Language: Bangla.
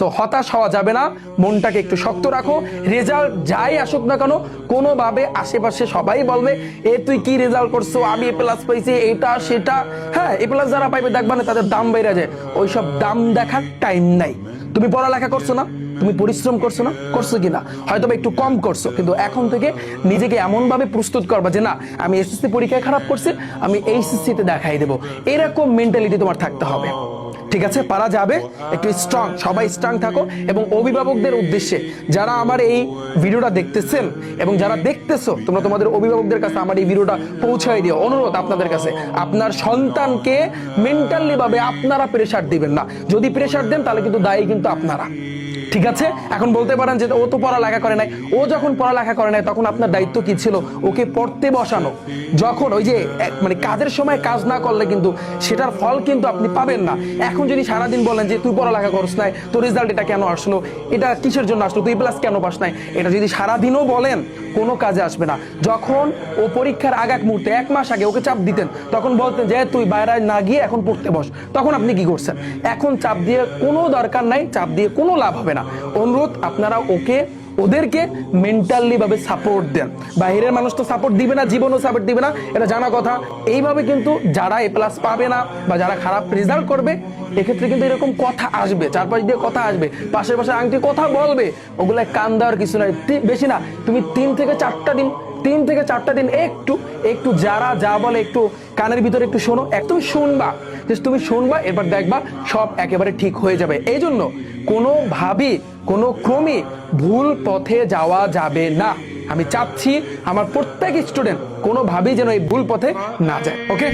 তো হতাশ হওয়া যাবে না, মনটাকে একটু শক্ত রাখো। রেজাল্ট যাই আসুক না কেন, কোনোভাবে আশেপাশে সবাই বলবে এ তুই কি রেজাল্ট করছো, আমি এ প্লাস পাইছি, এটা সেটা। হ্যাঁ, এ প্লাস যারা পাইবে দেখবা না তাদের দাম বেড়ে যায়। ওইসব দাম দেখার টাইম নাই। তুমি পড়ালেখা করছো না, তুমি পরিশ্রম করছো না, করছো কিনা হয়তো একটু কম করছো, কিন্তু এখন থেকে নিজেকে এমন ভাবে প্রস্তুত করবা যে না, আমি এসএসসি পরীক্ষায় খারাপ করছি, আমি এইচএসসি তে দেখাই দেবো। এরকম মেন্টালিটি তোমার থাকতে হবে। ঠিক আছে, পারা যাবে। একটু স্ট্রং, সবাই স্ট্রং থাকো। এবং অভিভাবকদের উদ্দেশ্যে যারা আমার এই ভিডিওটা দেখতেছেন এবং যারা দেখতেছো, তোমরা তোমাদের অভিভাবকদের কাছে আমার এই ভিডিওটা পৌঁছায় দিও। অনুরোধ আপনাদের কাছে, আপনার সন্তানকে মেন্টালি ভাবে আপনারা প্রেসার দিবেন না। যদি প্রেসার দেন তাহলে কিন্তু দায়ী কিন্তু আপনারা। ঠিক আছে, এখন বলতে পারেন যে ও তো পড়ালেখা করে নাই। ও যখন পড়ালেখা করে নাই তখন আপনার দায়িত্ব কি ছিল? ওকে পড়তে বসানো। যখন ওই যে মানে কাজের সময় কাজ না করলে কিন্তু সেটার ফল কিন্তু আপনি পাবেন না। এখন যদি সারাদিন বলেন যে তুই পড়ালেখা করছ নাই, তোর রেজাল্ট এটা কেন আসলো, এটা কিসের জন্য আসলো, তুই প্লাস কেন পাস নাই, এটা যদি সারাদিনও বলেন কোনো কাজে আসবে না। যখন ও পরীক্ষার আগ মুহূর্তে 1 মাস আগে ওকে চাপ দিতেন, তখন বলতেন যে তুই বাইরে না গিয়ে এখন পড়তে বস, তখন আপনি কি করছেন? এখন চাপ দিয়ে কোনো দরকার নাই, চাপ দিয়ে কোনো লাভ হবে না। অনুরোধ, আপনারা ওদেরকে মেন্টালি ভাবে সাপোর্ট দেন। বাইরের মানুষ তো সাপোর্ট দিবে না, জীবনও সাপোর্ট দিবে না, এটা জানা কথা। এইভাবে কিন্তু যারা এ প্লাস পাবে না বা যারা খারাপ রেজাল্ট করবে, এক্ষেত্রে কিন্তু এরকম কথা আসবে, চারপাশ দিয়ে কথা আসবে, পাশের পাশে আংটি কথা বলবে, ওগুলা কান দেওয়ার কিছু নাই। বেশি না, তুমি 3 থেকে 4টা দিন একটু একটু যারা যা বলে একটু কানের ভিতরে একটু শোনো, তুমি শুনবা, এরপর দেখবা সব একেবারে ঠিক হয়ে যাবে। এই জন্য কোনো ক্রমে ভুল পথে যাওয়া যাবে না। আমি চাচ্ছি আমার প্রত্যেক স্টুডেন্ট কোনোভাবেই যেন এই ভুল পথে না যায়। ওকে।